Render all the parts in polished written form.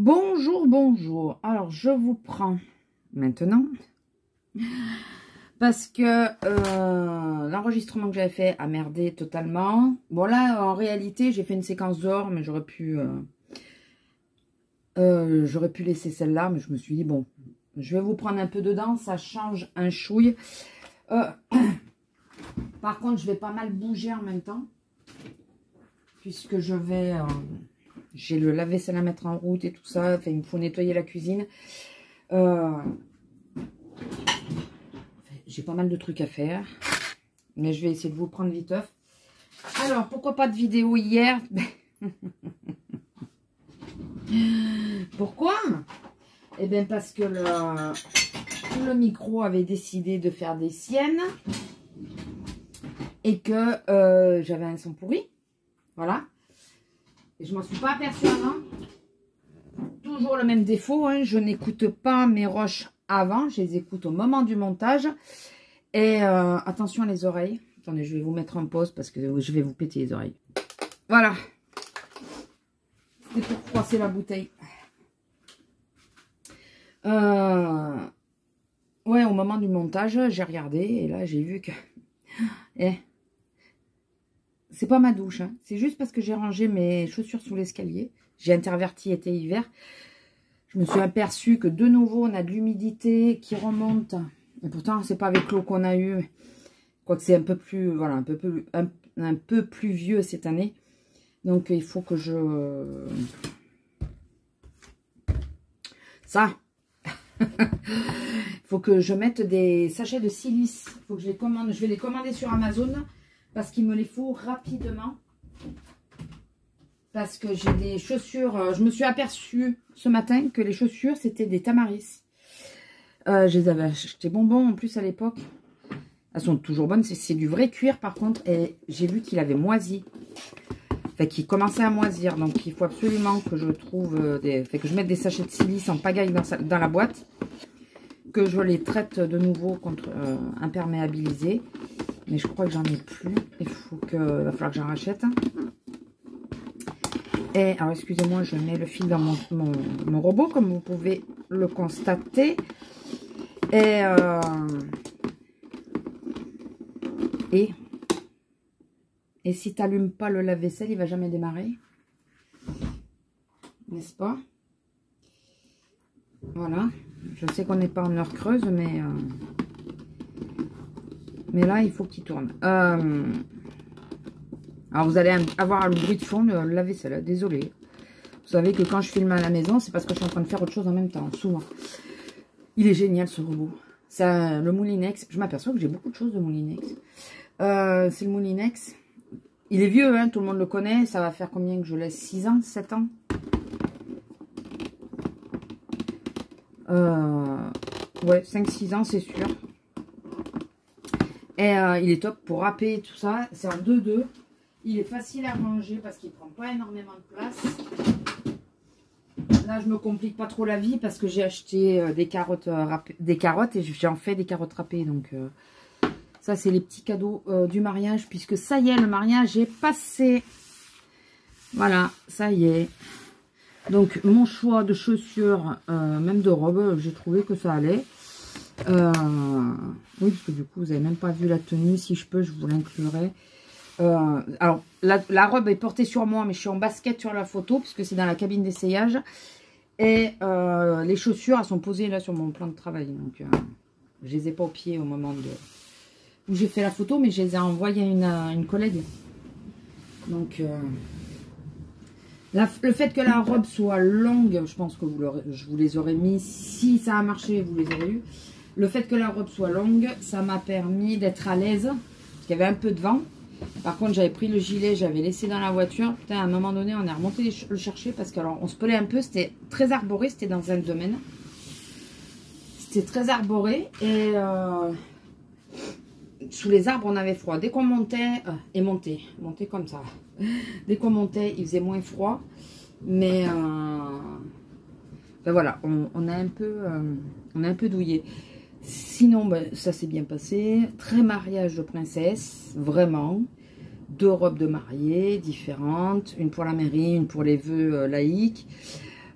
Bonjour, bonjour. Alors, je vous prends maintenant parce que l'enregistrement que j'avais fait a merdé totalement. Bon, là, en réalité, j'ai fait une séquence dehors, mais j'aurais pu laisser celle-là, mais je me suis dit, bon, je vais vous prendre un peu dedans, ça change un chouille. Par contre, je vais pas mal bouger en même temps, puisque je vais... j'ai le lave-vaisselle à mettre en route et tout ça. Enfin, il me faut nettoyer la cuisine. J'ai pas mal de trucs à faire. Mais je vais essayer de vous prendre viteuf. Alors, pourquoi pas de vidéo hier? Pourquoi? Eh bien, parce que le micro avait décidé de faire des siennes. Et que j'avais un son pourri. Voilà. Et je m'en suis pas aperçue avant. Toujours le même défaut, hein. Je n'écoute pas mes rushs avant, je les écoute au moment du montage. Et attention à les oreilles. Attendez, je vais vous mettre en pause parce que je vais vous péter les oreilles. Voilà. C'était pour froisser la bouteille. Ouais, au moment du montage, j'ai regardé et là j'ai vu que... c'est pas ma douche, hein. C'est juste parce que j'ai rangé mes chaussures sous l'escalier. J'ai interverti été-hiver. Je me suis aperçue que de nouveau, on a de l'humidité qui remonte. Et pourtant, c'est pas avec l'eau qu'on a eu. Quoique c'est un peu plus, voilà, un peu plus vieux cette année. Donc, il faut que je... Ça. Il faut que je mette des sachets de silice. Il faut que je les commande. Je vais les commander sur Amazon. Parce qu'il me les faut rapidement. Parce que j'ai des chaussures. Je me suis aperçue ce matin que les chaussures, c'était des Tamaris. Je les avais achetées bonbons en plus à l'époque. Elles sont toujours bonnes. C'est du vrai cuir par contre. Et j'ai vu qu'il avait moisi. Enfin, qu'il commençait à moisir. Donc, il faut absolument que je trouve que je mette des sachets de silice en pagaille dans la boîte. Que je les traite de nouveau contre imperméabilisés. Mais je crois que j'en ai plus. Il va falloir que j'en rachète. Et alors, excusez-moi, je mets le fil dans mon robot, comme vous pouvez le constater. Et si tu n'allumes pas le lave-vaisselle, il ne va jamais démarrer. N'est-ce pas? Voilà. Je sais qu'on n'est pas en heure creuse, mais là, il faut qu'il tourne. Alors, vous allez avoir le bruit de fond, le lave-vaisselle. Désolée. Vous savez que quand je filme à la maison, c'est parce que je suis en train de faire autre chose en même temps, souvent. Il est génial, ce robot. Ça, le Moulinex. Je m'aperçois que j'ai beaucoup de choses de Moulinex. C'est le Moulinex. Il est vieux, hein, tout le monde le connaît. Ça va faire combien que je laisse? 6 ans, 7 ans? Ouais, 5-6 ans, c'est sûr. Et il est top pour râper tout ça. C'est en 2-2. Il est facile à ranger parce qu'il ne prend pas énormément de place. Là, je me complique pas trop la vie parce que j'ai acheté des carottes et j'en fais des carottes râpées. Donc, ça, c'est les petits cadeaux du mariage puisque ça y est, le mariage est passé. Voilà, ça y est. Donc, mon choix de chaussures, même de robe, j'ai trouvé que ça allait. Oui, parce que du coup, vous n'avez même pas vu la tenue. Si je peux, je vous l'inclurai. Alors, la robe est portée sur moi, mais je suis en basket sur la photo, puisque c'est dans la cabine d'essayage. Et les chaussures, elles sont posées là sur mon plan de travail. Donc, je les ai pas au pied au moment où j'ai fait la photo, mais je les ai envoyées à une collègue. Donc, le fait que la robe soit longue, je pense que je vous les aurais mis. Si ça a marché, vous les aurez eu. Le fait que la robe soit longue, ça m'a permis d'être à l'aise. Parce qu'il y avait un peu de vent. Par contre, j'avais pris le gilet, j'avais laissé dans la voiture. Putain, à un moment donné, on est remonté le chercher. Parce que alors, on se pelait un peu. C'était très arboré. C'était dans un domaine. C'était très arboré. Et sous les arbres, on avait froid. Dès qu'on montait, montait comme ça. Dès qu'on montait, il faisait moins froid. Mais ben voilà, on a un peu douillé. Sinon, ben, ça s'est bien passé. Très mariage de princesse, vraiment. 2 robes de mariée différentes. Une pour la mairie, une pour les vœux laïques.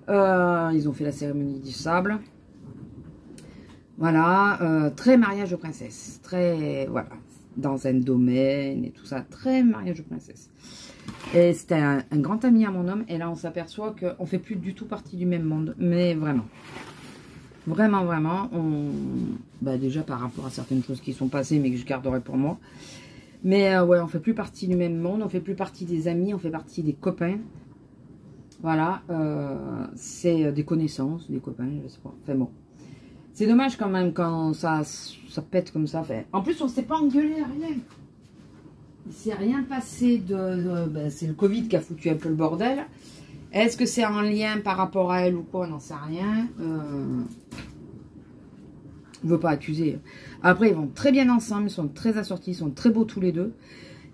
Ils ont fait la cérémonie du sable. Voilà, très mariage de princesse. Très, voilà, dans un domaine et tout ça. Très mariage de princesse. Et c'était un grand ami à mon homme. Et là, on s'aperçoit qu'on ne fait plus du tout partie du même monde. Mais vraiment. Vraiment, vraiment. Déjà, par rapport à certaines choses qui sont passées, mais que je garderai pour moi. Mais ouais, on ne fait plus partie du même monde. On ne fait plus partie des amis. On fait partie des copains. Voilà. C'est des connaissances, des copains, je sais pas. Enfin bon. C'est dommage quand même quand ça pète comme ça. En plus, on ne s'est pas engueulé, rien. Il ne s'est rien passé c'est le Covid qui a foutu un peu le bordel. Est-ce que c'est en lien par rapport à elle ou quoi? On n'en sait rien. Je ne veux pas accuser. Après, ils vont très bien ensemble. Ils sont très assortis. Ils sont très beaux tous les deux.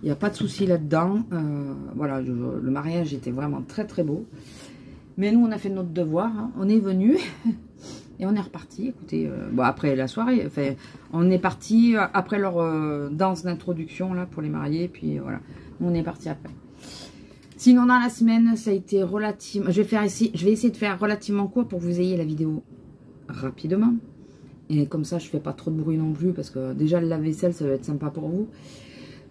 Il n'y a pas de souci là-dedans. Voilà, le mariage était vraiment très très beau. Mais nous, on a fait notre devoir. Hein. On est venus. Et on est reparti. Écoutez, après la soirée, on est parti après leur danse d'introduction là pour les mariés. Puis voilà, on est parti après. Sinon, dans la semaine, ça a été relativement... Je vais essayer de faire relativement court pour que vous ayez la vidéo rapidement. Et comme ça, je fais pas trop de bruit non plus parce que déjà le lave-vaisselle, ça va être sympa pour vous.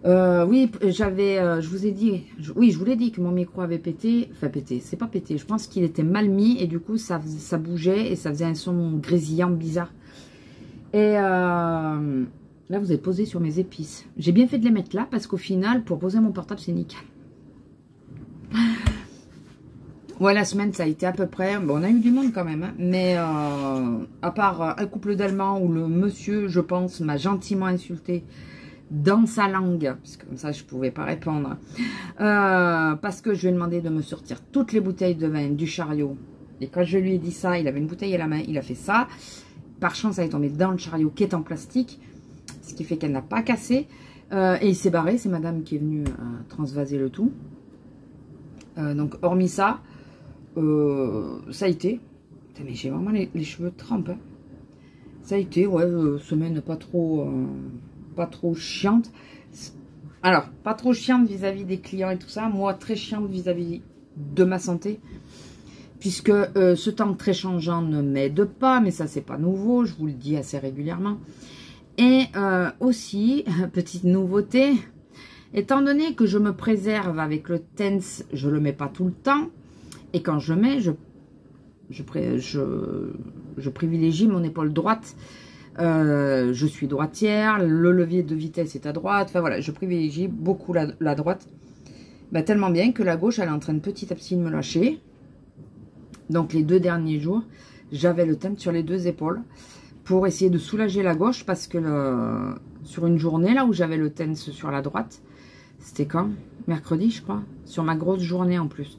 Oui, je vous ai dit, oui, je vous l'ai dit que mon micro avait pété, enfin pété, c'est pas pété, je pense qu'il était mal mis et du coup ça bougeait et ça faisait un son grésillant bizarre. Et là vous êtes posé sur mes épices. J'ai bien fait de les mettre là parce qu'au final, pour poser mon portable, c'est nickel. Ouais, la semaine, ça a été à peu près... Bon, on a eu du monde quand même, hein, mais à part un couple d'Allemands où le monsieur, je pense, m'a gentiment insulté dans sa langue, parce que comme ça, je ne pouvais pas répondre, parce que je lui ai demandé de me sortir toutes les bouteilles de vin du chariot. Et quand je lui ai dit ça, il avait une bouteille à la main, il a fait ça. Par chance, elle est tombée dans le chariot qui est en plastique, ce qui fait qu'elle n'a pas cassé. Et il s'est barré, c'est madame qui est venue transvaser le tout. Donc, hormis ça, ça a été. Putain, mais j'ai vraiment les cheveux trempés. Hein. Ça a été, ouais, semaine pas trop chiante. Alors, pas trop chiante vis-à-vis des clients et tout ça. Moi, très chiante vis-à-vis de ma santé. Puisque ce temps très changeant ne m'aide pas. Mais ça, c'est pas nouveau. Je vous le dis assez régulièrement. Et aussi, petite nouveauté. Étant donné que je me préserve avec le TENS, je le mets pas tout le temps. Et quand je mets, je privilégie mon épaule droite. Je suis droitière, le levier de vitesse est à droite. Enfin voilà, je privilégie beaucoup la droite. Tellement bien que la gauche, elle est en train de petit à petit de me lâcher. Donc les 2 derniers jours, j'avais le TENS sur les 2 épaules pour essayer de soulager la gauche parce que sur une journée là où j'avais le TENS sur la droite, c'était quand? Mercredi, je crois. Sur ma grosse journée en plus.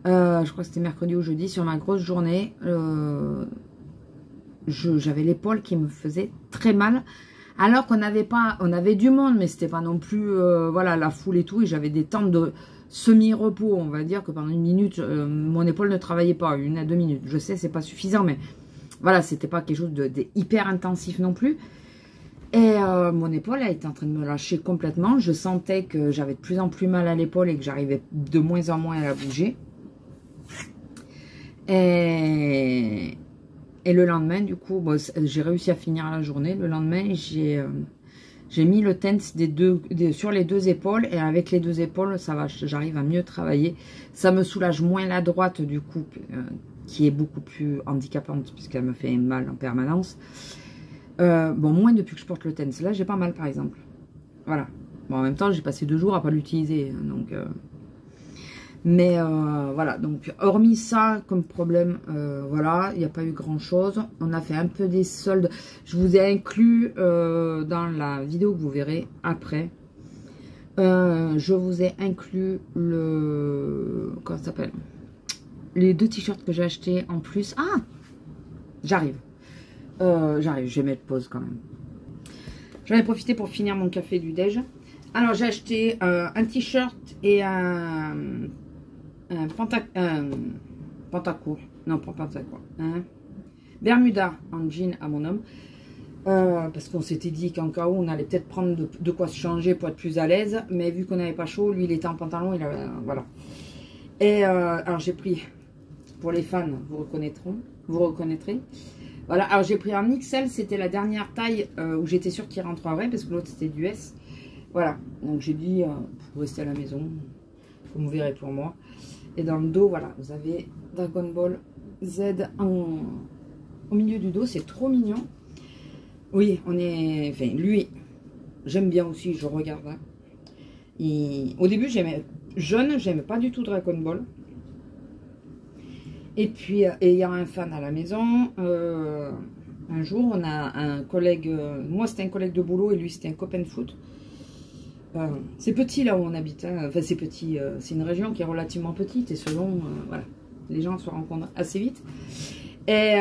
Je crois que c'était mercredi ou jeudi. Sur ma grosse journée, j'avais l'épaule qui me faisait très mal. Alors qu'on n'avait pas... On avait du monde, mais c'était pas non plus... voilà, la foule et tout. Et j'avais des temps de semi-repos. On va dire que pendant une minute, mon épaule ne travaillait pas. 1 à 2 minutes. Je sais, c'est pas suffisant, mais... Voilà, c'était pas quelque chose de hyper intensif non plus. Et mon épaule a été en train de me lâcher complètement. Je sentais que j'avais de plus en plus mal à l'épaule et que j'arrivais de moins en moins à la bouger. Et le lendemain, du coup, j'ai réussi à finir la journée. Le lendemain, j'ai mis le TENS sur les 2 épaules. Et avec les 2 épaules, ça va, j'arrive à mieux travailler. Ça me soulage moins la droite, du coup, qui est beaucoup plus handicapante, puisqu'elle me fait mal en permanence. Bon, moins depuis que je porte le TENS. Là, j'ai pas mal, par exemple. Voilà. Bon, en même temps, j'ai passé 2 jours à pas l'utiliser. Donc... Mais voilà, donc hormis ça comme problème, voilà, il n'y a pas eu grand chose. On a fait un peu des soldes. Je vous ai inclus dans la vidéo que vous verrez après. Je vous ai inclus comment ça s'appelle, les 2 t-shirts que j'ai achetés en plus. Ah, j'arrive, je vais mettre pause quand même. J'en ai profité pour finir mon café du déj. Alors j'ai acheté un t-shirt et un pantacourt, non pas pantacourt, Bermuda en jean à mon homme, parce qu'on s'était dit qu'en cas où on allait peut-être prendre de quoi se changer pour être plus à l'aise, mais vu qu'on n'avait pas chaud, lui il était en pantalon, voilà. Et alors j'ai pris Pour les fans, vous reconnaîtrez. Voilà, alors j'ai pris un XL, c'était la dernière taille où j'étais sûre qu'il rentrerait, parce que l'autre c'était du S. Voilà, donc j'ai dit, pour rester à la maison, vous me verrez pour moi. Et dans le dos, voilà, vous avez Dragon Ball Z au milieu du dos, c'est trop mignon. Oui, enfin, lui, j'aime bien aussi, je regarde. Hein. Au début, j'aimais pas du tout Dragon Ball. Et puis, il y a un fan à la maison. Un jour, on a un collègue, moi c'était un collègue de boulot et lui c'était un copain de foot. C'est petit là où on habite, hein. Enfin c'est petit, c'est une région qui est relativement petite et selon, voilà, les gens se rencontrent assez vite. Et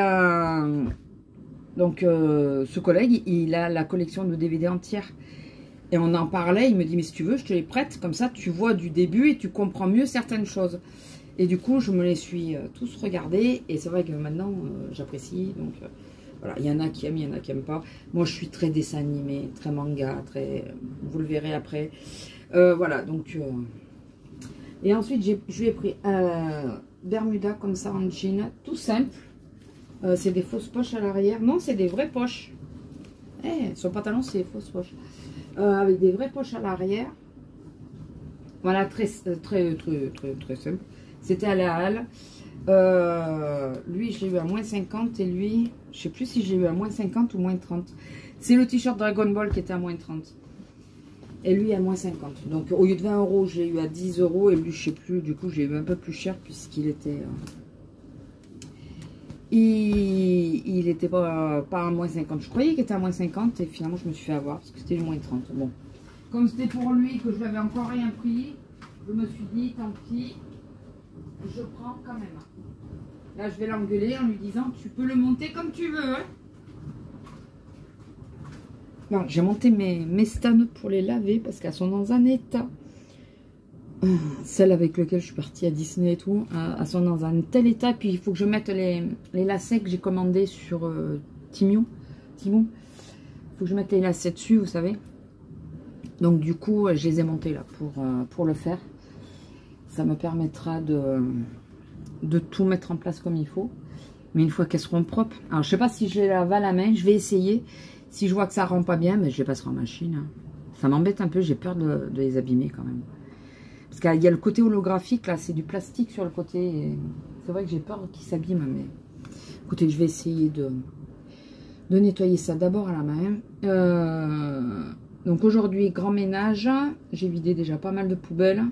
donc ce collègue, il a la collection de DVD entière. Et on en parlait, il me dit mais si tu veux je te les prête, comme ça tu vois du début et tu comprends mieux certaines choses. Et du coup je me les suis tous regardés et c'est vrai que maintenant j'apprécie, donc voilà, il y en a qui aiment, il y en a qui n'aiment pas. Moi je suis très dessin animé, très manga, très, vous le verrez après. Voilà, donc et ensuite je lui ai pris Bermuda comme ça en jean, tout simple. C'est des fausses poches à l'arrière, non c'est des vraies poches. Son pantalon c'est des fausses poches. Avec des vraies poches à l'arrière. Voilà, très simple. C'était à la halle. Lui, je l'ai eu à moins 50 et lui, je sais plus si je l'ai eu à moins 50 ou moins 30. C'est le t-shirt Dragon Ball qui était à moins 30. Et lui à moins 50. Donc au lieu de 20 €, je l'ai eu à 10 € et lui, je sais plus. Du coup, j'ai eu un peu plus cher puisqu'il était... il était pas à moins 50. Je croyais qu'il était à moins 50 et finalement, je me suis fait avoir parce que c'était du moins 30. Bon. Comme c'était pour lui que je n'avais encore rien pris, je me suis dit, tant pis. Je prends quand même. Là, je vais l'engueuler en lui disant tu peux le monter comme tu veux. Hein. Bon, j'ai monté mes stands pour les laver parce qu'elles sont dans un état. Celles avec lesquelles je suis partie à Disney et tout, elles sont dans un tel état. Puis il faut que je mette les lacets que j'ai commandés sur Temu. Il faut que je mette les lacets dessus, vous savez. Donc du coup, je les ai montés là pour le faire. Ça me permettra de tout mettre en place comme il faut. Mais une fois qu'elles seront propres. Alors, je sais pas si je les lave à la main. Je vais essayer. Si je vois que ça rend pas bien, mais je les passerai en machine. Hein. Ça m'embête un peu. J'ai peur de les abîmer quand même. Parce qu'il y a le côté holographique. Là, c'est du plastique sur le côté. C'est vrai que j'ai peur qu'ils s'abîment. Mais écoutez, je vais essayer de nettoyer ça d'abord à la main. Donc aujourd'hui, grand ménage. J'ai vidé déjà pas mal de poubelles.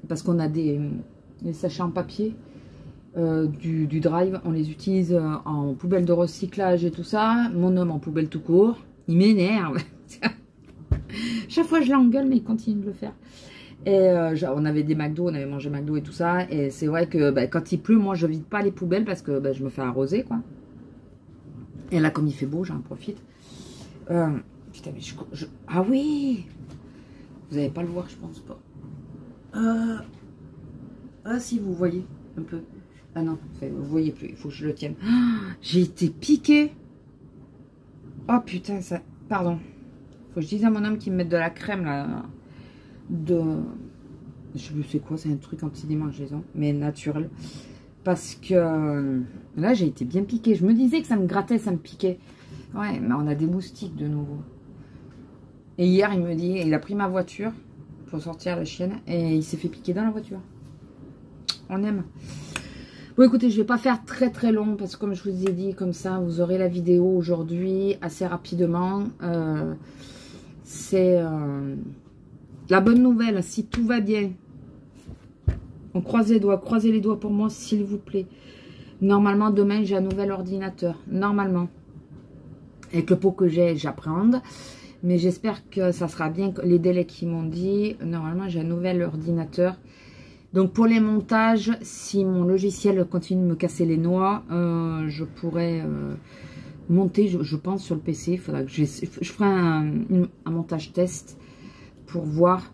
Parce qu'on a les sachets en papier du drive, on les utilise en poubelle de recyclage et tout ça. Mon homme en poubelle tout court, il m'énerve. Chaque fois je l'engueule mais il continue de le faire. Et on avait des McDo, on avait mangé McDo et tout ça. Et c'est vrai que quand il pleut, moi je vide pas les poubelles parce que je me fais arroser quoi. Et là comme il fait beau, j'en profite. Putain mais ah oui. Vous n'allez pas le voir, je pense pas. Ah si, vous voyez un peu. Ah non, vous voyez plus, il faut que je le tienne. J'ai été piquée. Oh putain, ça... Pardon. Faut que je dise à mon homme qu'il me mette de la crème, là. Je sais plus c'est quoi, c'est un truc anti-démangeaison, mais naturel. Parce que là, j'ai été bien piquée. Je me disais que ça me grattait, ça me piquait. Ouais, mais on a des moustiques de nouveau. Et hier, il me dit, il a pris ma voiture pour sortir la chienne et il s'est fait piquer dans la voiture. On aime. Bon, écoutez, je vais pas faire très long parce que comme je vous ai dit, comme ça, vous aurez la vidéo aujourd'hui assez rapidement. C'est la bonne nouvelle, si tout va bien. On croise les doigts pour moi, s'il vous plaît. Normalement, demain, j'ai un nouvel ordinateur. Normalement. Avec le pot que j'ai, j'appréhende. Mais j'espère que ça sera bien les délais qu'ils m'ont dit. Normalement, j'ai un nouvel ordinateur. Donc, pour les montages, si mon logiciel continue de me casser les noix, je pourrais monter, je pense, sur le PC. Il faudra que je ferai un montage test pour voir.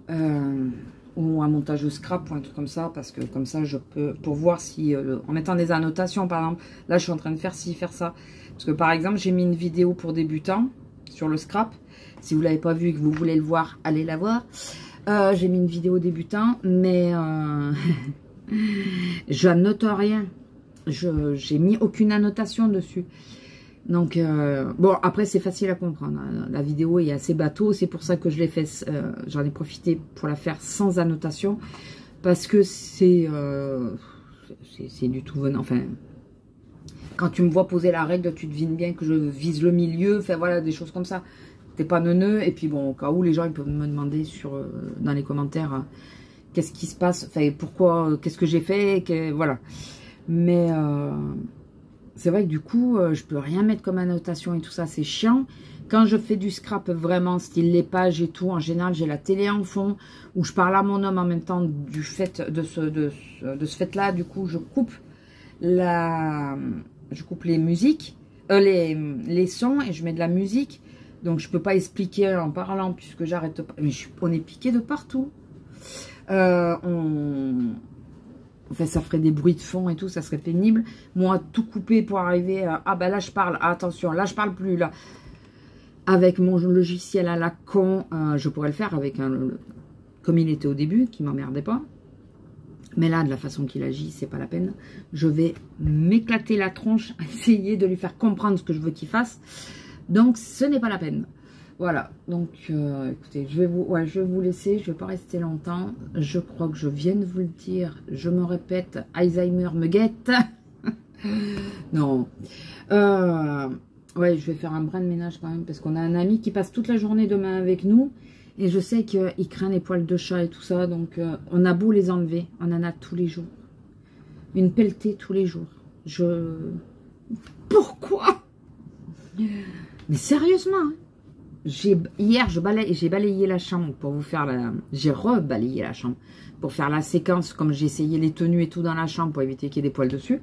Ou un montage de scrap ou un truc comme ça. Parce que comme ça, je peux... Pour voir si... en mettant des annotations, par exemple. Là, je suis en train de faire ci, faire ça. Parce que, par exemple, j'ai mis une vidéo pour débutants. Sur le scrap, si vous ne l'avez pas vu et que vous voulez le voir, allez la voir. J'ai mis une vidéo débutant, mais je note rien. J'ai mis aucune annotation dessus. Donc, bon, après, c'est facile à comprendre. Hein. La vidéo est assez bateau. C'est pour ça que je l'ai fait. J'en ai profité pour la faire sans annotation. Parce que c'est du tout venant. Enfin, quand tu me vois poser la règle, tu devines bien que je vise le milieu. Enfin, voilà, des choses comme ça. T'es pas neuneux. Et puis, bon, au cas où, les gens ils peuvent me demander dans les commentaires qu'est-ce qui se passe. Enfin, pourquoi, qu'est-ce que j'ai fait. Voilà. Mais... c'est vrai que du coup, je peux rien mettre comme annotation et tout ça, c'est chiant. Quand je fais du scrap vraiment, style les pages et tout, en général, j'ai la télé en fond, où je parle à mon homme en même temps du fait de ce fait-là. Du coup, je coupe les musiques, les sons, et je mets de la musique. Donc, je peux pas expliquer en parlant, puisque j'arrête pas. Mais on est piqué de partout. Enfin, ça ferait des bruits de fond et tout, ça serait pénible. Moi, tout couper pour arriver à... Ah, ben là, je parle. Ah, attention, là, je parle plus, là. Avec mon logiciel à la con, je pourrais le faire avec comme il était au début, qui m'emmerdait pas. Mais là, de la façon qu'il agit, c'est pas la peine. Je vais m'éclater la tronche, essayer de lui faire comprendre ce que je veux qu'il fasse. Donc, ce n'est pas la peine. Voilà, donc écoutez, je vais vous laisser, je ne vais pas rester longtemps. Je crois que je viens de vous le dire, je me répète, Alzheimer me guette. Non. Ouais, je vais faire un brin de ménage quand même, parce qu'on a un ami qui passe toute la journée demain avec nous. Et je sais qu'il craint les poils de chat et tout ça, donc on a beau les enlever, on en a tous les jours. Une pelletée tous les jours. Pourquoi? Mais sérieusement, hein. Hier, j'ai balayé la chambre pour vous faire j'ai rebalayé la chambre pour faire la séquence, comme j'ai essayé les tenues et tout dans la chambre pour éviter qu'il y ait des poils dessus.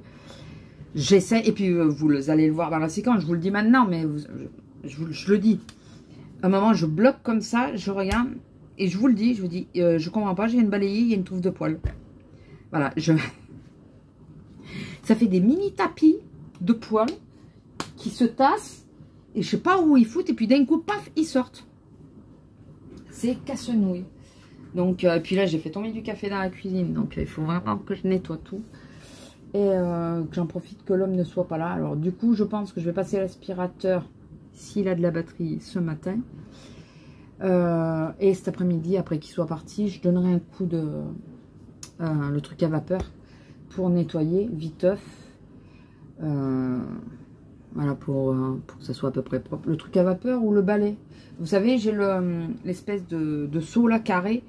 J'essaie, et puis vous allez le voir dans la séquence, je vous le dis maintenant, mais je le dis. À un moment, je bloque comme ça, je regarde, et je vous le dis, je comprends pas, j'ai une balayée, il y a une touffe de poils. Voilà, ça fait des mini tapis de poils qui se tassent. Et je sais pas où ils foutent. Et puis d'un coup, paf, ils sortent. C'est casse-nouille. Donc, puis là, j'ai fait tomber du café dans la cuisine. Donc, il faut vraiment que je nettoie tout. Et que j'en profite que l'homme ne soit pas là. Alors, du coup, je pense que je vais passer l'aspirateur, s'il a de la batterie, ce matin. Et cet après-midi, après qu'il soit parti, je donnerai un coup de... le truc à vapeur pour nettoyer, viteuf. Voilà, pour que ça soit à peu près propre. Le truc à vapeur ou le balai. Vous savez, j'ai l'espèce de seau là, carré,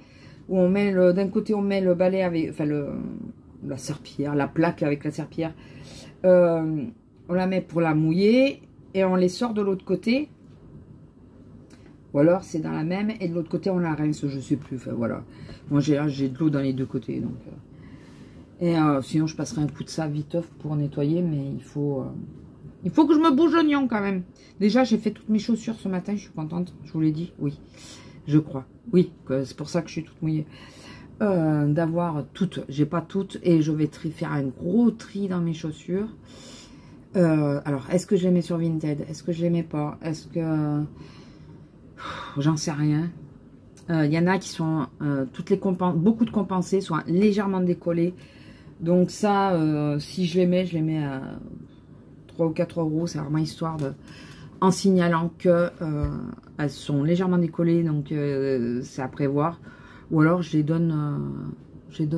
où on met d'un côté, on met le balai avec, enfin, la serpillière, la plaque avec la serpillière. On la met pour la mouiller, et on les sort de l'autre côté. Ou alors, c'est dans la même, et de l'autre côté, on la rince, je sais plus. Enfin, voilà. Moi, j'ai de l'eau dans les deux côtés, donc... sinon, je passerai un coup de ça viteuf pour nettoyer, mais il faut que je me bouge l'oignon quand même. Déjà, j'ai fait toutes mes chaussures ce matin. Je suis contente. Je vous l'ai dit. Oui, je crois. Oui, c'est pour ça que je suis toute mouillée. D'avoir toutes. J'ai pas toutes. Et je vais faire un gros tri dans mes chaussures. Alors, est-ce que je les mets sur Vinted? Est-ce que je les mets pas? Est-ce que... J'en sais rien. Il y en a qui sont... beaucoup de compensés sont légèrement décollés. Donc ça, si je les mets à... 3 ou 4 euros, c'est vraiment histoire de, en signalant que elles sont légèrement décollées, donc c'est à prévoir. Ou alors je les donne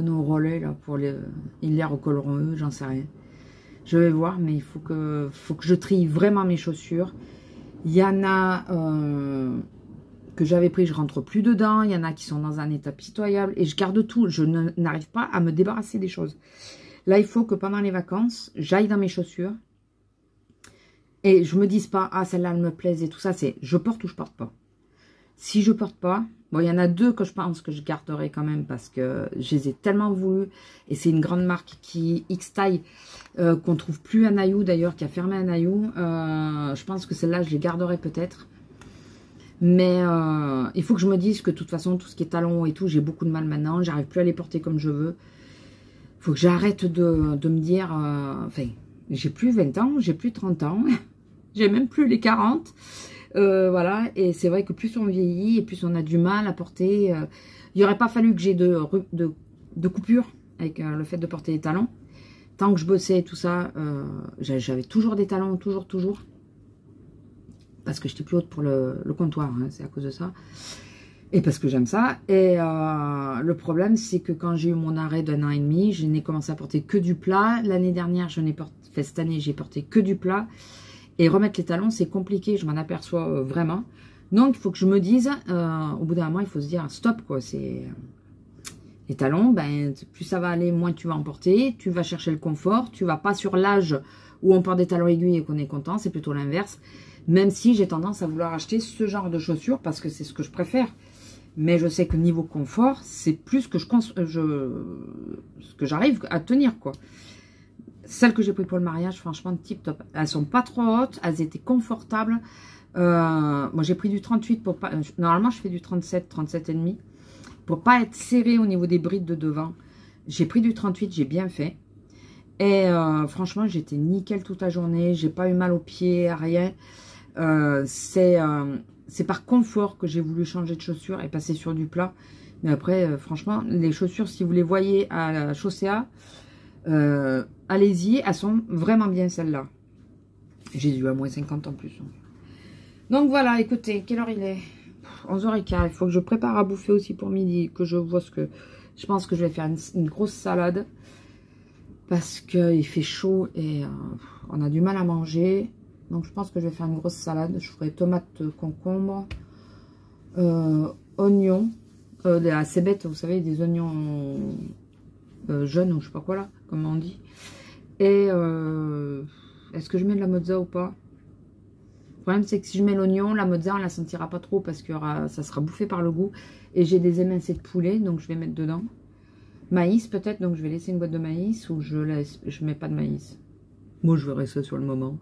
au relais là pour ils les recolleront eux, j'en sais rien. Je vais voir, mais il faut que je trie vraiment mes chaussures. Il y en a que j'avais pris, je rentre plus dedans. Il y en a qui sont dans un état pitoyable et je garde tout. Je n'arrive pas à me débarrasser des choses. Là, il faut que pendant les vacances, j'aille dans mes chaussures. Et je me dise pas, ah celle-là elle me plaise et tout ça, c'est je porte ou je porte pas. Si je porte pas, bon il y en a deux que je pense que je garderai quand même parce que je les ai tellement voulu. Et c'est une grande marque qui X-Taille, qu'on trouve plus à Naïou d'ailleurs, qui a fermé à Naïou. Je pense que celle-là je les garderai peut-être. Mais il faut que je me dise que de toute façon tout ce qui est talons et tout, j'ai beaucoup de mal maintenant. J'arrive plus à les porter comme je veux. Il faut que j'arrête de me dire, enfin... J'ai plus 20 ans, j'ai plus 30 ans, j'ai même plus les 40. Voilà, et c'est vrai que plus on vieillit et plus on a du mal à porter. Il n'aurait pas fallu que j'ai de coupures avec le fait de porter des talons. Tant que je bossais et tout ça, j'avais toujours des talons, toujours. Parce que j'étais plus haute pour le comptoir, hein, c'est à cause de ça. Et parce que j'aime ça. Et le problème, c'est que quand j'ai eu mon arrêt d'un an et demi, je n'ai commencé à porter que du plat. L'année dernière, cette année, j'ai porté que du plat. Et remettre les talons, c'est compliqué, je m'en aperçois vraiment. Donc, il faut que je me dise, au bout d'un moment, il faut se dire, stop, quoi. Les talons, ben, plus ça va aller, moins tu vas en porter. Tu vas chercher le confort. Tu vas pas sur l'âge où on porte des talons aiguilles et qu'on est content. C'est plutôt l'inverse. Même si j'ai tendance à vouloir acheter ce genre de chaussures parce que c'est ce que je préfère. Mais je sais que niveau confort, c'est plus que ce que j'arrive à tenir, quoi. Celles que j'ai pris pour le mariage, franchement, tip top. Elles sont pas trop hautes, elles étaient confortables. Moi, j'ai pris du 38 pour pas... Normalement, je fais du 37, 37 et demi. Pour pas être serré au niveau des brides de devant. J'ai pris du 38, j'ai bien fait. Et franchement, j'étais nickel toute la journée. J'ai pas eu mal aux pieds, à rien. C'est par confort que j'ai voulu changer de chaussures et passer sur du plat. Mais après, franchement, les chaussures, si vous les voyez à la Chaussea, allez-y, elles sont vraiment bien celles-là. J'ai eu à moins 50 en plus. Donc voilà, écoutez, quelle heure il est? 11h15, il faut que je prépare à bouffer aussi pour midi, que je vois ce que... Je pense que je vais faire une grosse salade, parce qu'il fait chaud et on a du mal à manger. Donc je pense que je vais faire une grosse salade. Je ferai tomates, concombre, oignons, assez bête, vous savez, des oignons jeunes ou je sais pas quoi là, comme on dit. Et est-ce que je mets de la mozza ou pas? Le problème c'est que si je mets l'oignon, la mozza on la sentira pas trop parce que ça sera bouffé par le goût. Et j'ai des émincés de poulet, donc je vais mettre dedans. Maïs peut-être, donc je vais laisser une boîte de maïs ou je mets pas de maïs. Moi je verrai ça sur le moment.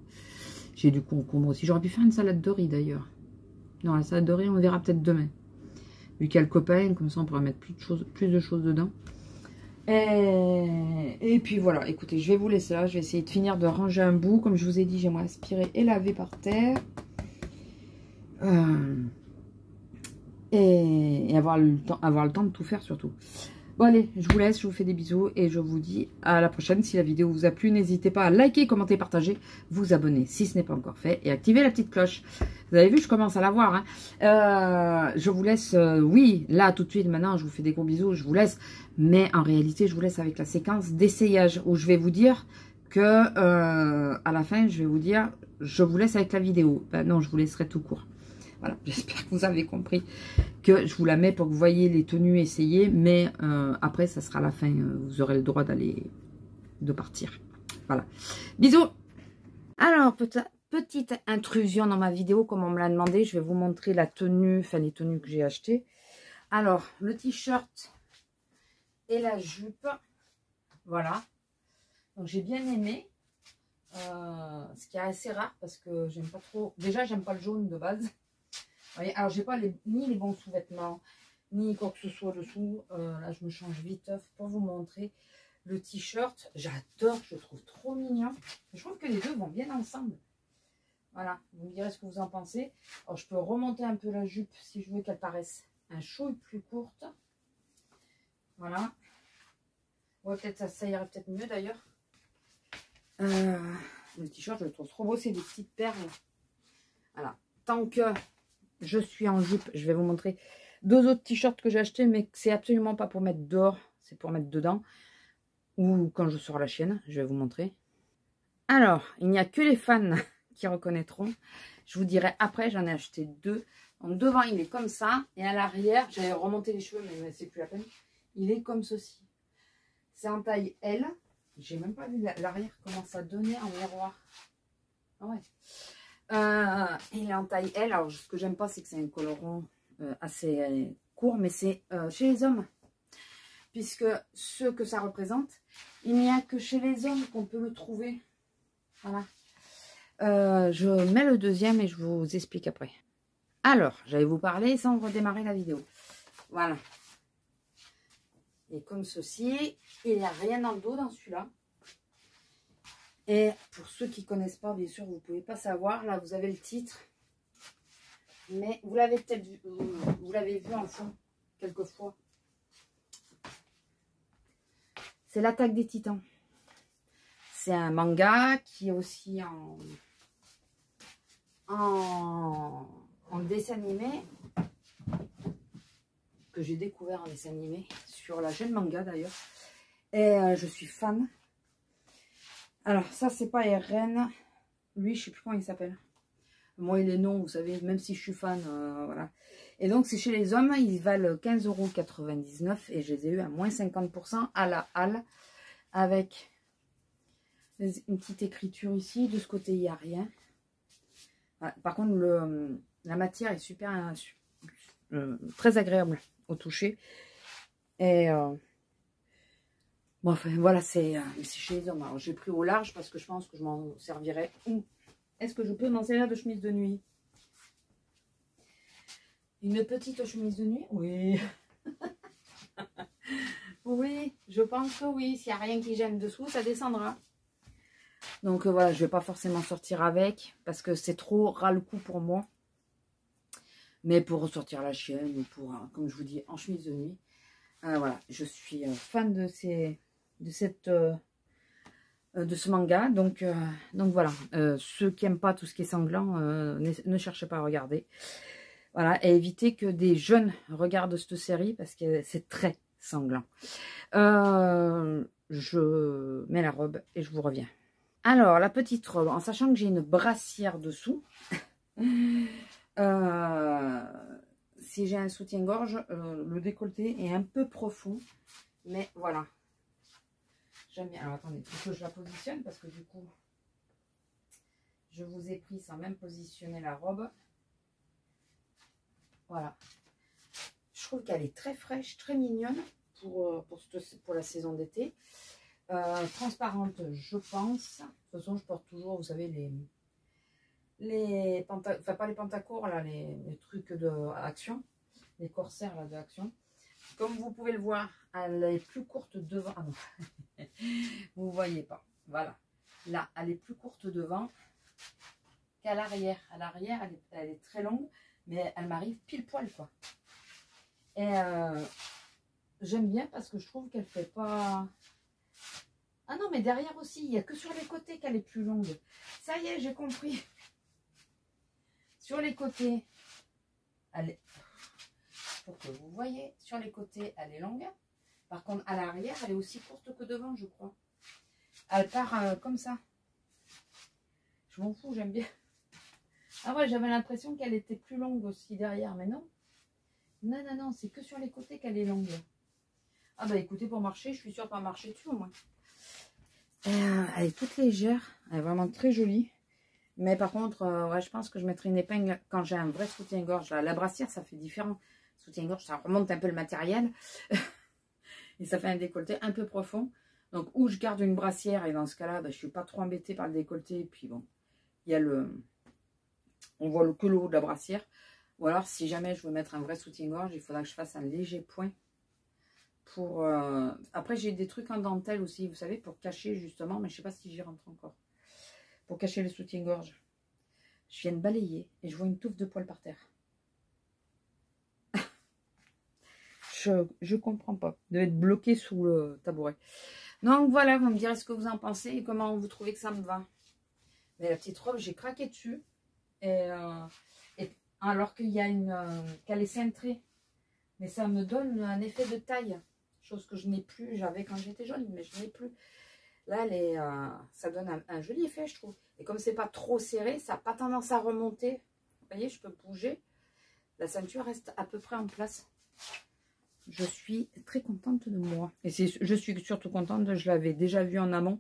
J'ai du concombre aussi. J'aurais pu faire une salade de riz d'ailleurs. Non, la salade de riz, on verra peut-être demain. Vu qu'il y a le copain, comme ça on pourra mettre plus de choses dedans. Et puis voilà, écoutez, je vais vous laisser là. Je vais essayer de finir de ranger un bout. Comme je vous ai dit, j'aimerais aspirer et laver par terre. Et avoir le temps de tout faire surtout. Bon allez, je vous laisse, je vous fais des bisous et je vous dis à la prochaine. Si la vidéo vous a plu, n'hésitez pas à liker, commenter, partager, vous abonner si ce n'est pas encore fait et activer la petite cloche. Vous avez vu, je commence à la voir. Hein. Je vous laisse, oui, là tout de suite, maintenant je vous fais des gros bisous, je vous laisse. Mais en réalité, je vous laisse avec la séquence d'essayage où je vais vous dire que à la fin, je vais vous dire, je vous laisse avec la vidéo. Ben non, je vous laisserai tout court. Voilà, j'espère que vous avez compris que je vous la mets pour que vous voyez les tenues essayées, mais après, ça sera la fin. Vous aurez le droit de partir. Voilà. Bisous. Alors, petite intrusion dans ma vidéo, comme on me l'a demandé. Je vais vous montrer la tenue, enfin les tenues que j'ai achetées. Alors, le t-shirt et la jupe. Voilà. Donc, j'ai bien aimé. Ce qui est assez rare parce que j'aime pas trop. Déjà, j'aime pas le jaune de base. Voyez, alors j'ai pas ni les bons sous-vêtements, ni quoi que ce soit dessous. Là, je me change vite pour vous montrer le t-shirt. J'adore, je le trouve trop mignon. Je trouve que les deux vont bien ensemble. Voilà, vous me direz ce que vous en pensez. Alors, je peux remonter un peu la jupe si je veux qu'elle paraisse un chouille plus courte. Voilà. Ouais, peut-être ça irait peut-être mieux d'ailleurs. Le t-shirt, je le trouve trop beau. C'est des petites perles. Voilà. Tant que je suis en jupe, je vais vous montrer deux autres t-shirts que j'ai achetés, mais c'est absolument pas pour mettre dehors, c'est pour mettre dedans. Ou quand je sors la chienne, je vais vous montrer. Alors, il n'y a que les fans qui reconnaîtront. Je vous dirai après, j'en ai acheté deux. Donc devant, il est comme ça. Et à l'arrière, j'avais remonté les cheveux, mais c'est plus la peine. Il est comme ceci. C'est en taille L. J'ai même pas vu l'arrière comment ça donnait en miroir. Ah ouais. Il est en taille L. Alors, ce que j'aime pas, c'est que c'est un coloron assez court, mais c'est chez les hommes. Puisque ce que ça représente, il n'y a que chez les hommes qu'on peut le trouver. Voilà. Je mets le deuxième et je vous explique après. Alors, j'allais vous parler sans redémarrer la vidéo. Voilà. Et comme ceci, il n'y a rien dans le dos dans celui-là. Et pour ceux qui ne connaissent pas, bien sûr, vous ne pouvez pas savoir. Là, vous avez le titre. Mais vous l'avez peut-être vu, vous l'avez vu en fond, quelquefois. C'est l'Attaque des Titans. C'est un manga qui est aussi en dessin animé, que j'ai découvert en dessin animé, sur la chaîne Manga d'ailleurs. Et je suis fan. Alors ça c'est pas RN. Lui je sais plus comment il s'appelle. Moi il est non, vous savez, même si je suis fan, voilà. Et donc c'est chez les hommes, ils valent 15,99 € et je les ai eu à moins 50% à la halle. Avec une petite écriture ici. De ce côté il n'y a rien. Voilà. Par contre la matière est super, très agréable au toucher. Et bon, enfin voilà, c'est chez les hommes. Alors j'ai pris au large parce que je pense que je m'en servirai. Est-ce que je peux m'en servir de chemise de nuit? Une petite chemise de nuit? Oui. Oui, je pense que oui. S'il n'y a rien qui gêne dessous, ça descendra. Donc voilà, je ne vais pas forcément sortir avec parce que c'est trop ras le cou pour moi. Mais pour ressortir la chienne ou pour, comme je vous dis, en chemise de nuit. Voilà, je suis fan de ce manga. Donc voilà, ceux qui n'aiment pas tout ce qui est sanglant, ne cherchez pas à regarder. Voilà, et évitez que des jeunes regardent cette série parce que c'est très sanglant. Je mets la robe et je vous reviens. Alors, la petite robe, en sachant que j'ai une brassière dessous, si j'ai un soutien-gorge, le décolleté est un peu profond, mais voilà. J'aime bien. Alors, attendez, il faut que je la positionne parce que du coup, je vous ai pris sans même positionner la robe. Voilà. Je trouve qu'elle est très fraîche, très mignonne pour la saison d'été. Transparente, je pense. De toute façon, je porte toujours, vous savez, enfin pas les pantacours, là, les trucs de Action, les corsaires là, de Action. Comme vous pouvez le voir, elle est plus courte devant. Ah non, vous voyez pas. Voilà. Là, elle est plus courte devant qu'à l'arrière. À l'arrière, elle est très longue, mais elle m'arrive pile poil, quoi. Et j'aime bien parce que je trouve qu'elle fait pas... Ah non, mais derrière aussi, il n'y a que sur les côtés qu'elle est plus longue. Ça y est, j'ai compris. Sur les côtés, elle est... Pour que vous voyez, sur les côtés, elle est longue. Par contre, à l'arrière, elle est aussi courte que devant, je crois. Elle part comme ça. Je m'en fous, j'aime bien. Ah ouais, j'avais l'impression qu'elle était plus longue aussi derrière, mais non. Non, non, non, c'est que sur les côtés qu'elle est longue. Ah bah écoutez, pour marcher, je suis sûre de pas marcher dessus au moins. Elle est toute légère, elle est vraiment très jolie. Mais par contre, ouais, je pense que je mettrai une épingle quand j'ai un vrai soutien-gorge. La brassière, ça fait différent. Soutien-gorge, ça remonte un peu le matériel. Et ça fait un décolleté un peu profond. Donc, où je garde une brassière, et dans ce cas-là, bah, je ne suis pas trop embêtée par le décolleté. Et puis bon, il y a on voit que le haut de la brassière. Ou alors, si jamais je veux mettre un vrai soutien-gorge, il faudra que je fasse un léger point. Après, j'ai des trucs en dentelle aussi, vous savez, pour cacher justement, mais je ne sais pas si j'y rentre encore. Pour cacher le soutien-gorge. Je viens de balayer et je vois une touffe de poils par terre. Je comprends pas. De être bloqué sous le tabouret. Donc voilà, vous me direz ce que vous en pensez et comment vous trouvez que ça me va. Mais la petite robe, j'ai craqué dessus. Et alors qu'il y a qu'elle est cintrée. Mais ça me donne un effet de taille. Chose que je n'ai plus, j'avais quand j'étais jeune, mais je n'ai plus. Là, ça donne un joli effet, je trouve. Et comme c'est pas trop serré, ça n'a pas tendance à remonter. Vous voyez, je peux bouger. La ceinture reste à peu près en place. Je suis très contente de moi. Et je suis surtout contente, je l'avais déjà vu en amont.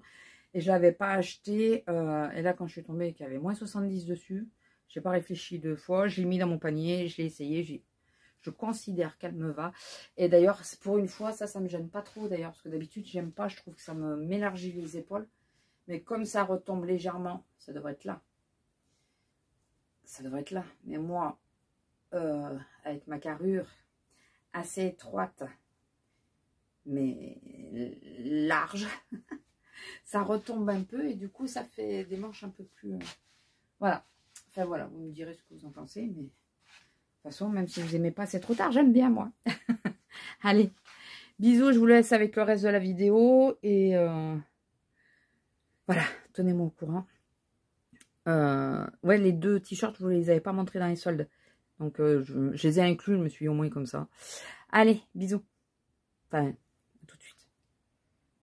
Et je ne l'avais pas acheté. Et là, quand je suis tombée, qu'il y avait moins 70 dessus, je n'ai pas réfléchi deux fois. Je l'ai mis dans mon panier, je l'ai essayé. Je considère qu'elle me va. Et d'ailleurs, pour une fois, ça ne me gêne pas trop d'ailleurs. Parce que d'habitude, j'aime pas. Je trouve que ça m'élargit les épaules. Mais comme ça retombe légèrement, ça devrait être là. Ça devrait être là. Mais moi, avec ma carrure assez étroite, mais large, ça retombe un peu. Et du coup, ça fait des manches un peu plus... Voilà. Enfin voilà, vous me direz ce que vous en pensez. Mais façon, même si vous n'aimez pas, c'est trop tard. J'aime bien, moi. Allez, bisous. Je vous laisse avec le reste de la vidéo. Et voilà, tenez-moi au courant. Ouais, les 2 t-shirts, je vous les avais pas montrés dans les soldes. Donc, je les ai inclus. Je me suis dit au moins comme ça. Allez, bisous. Enfin, à tout de suite.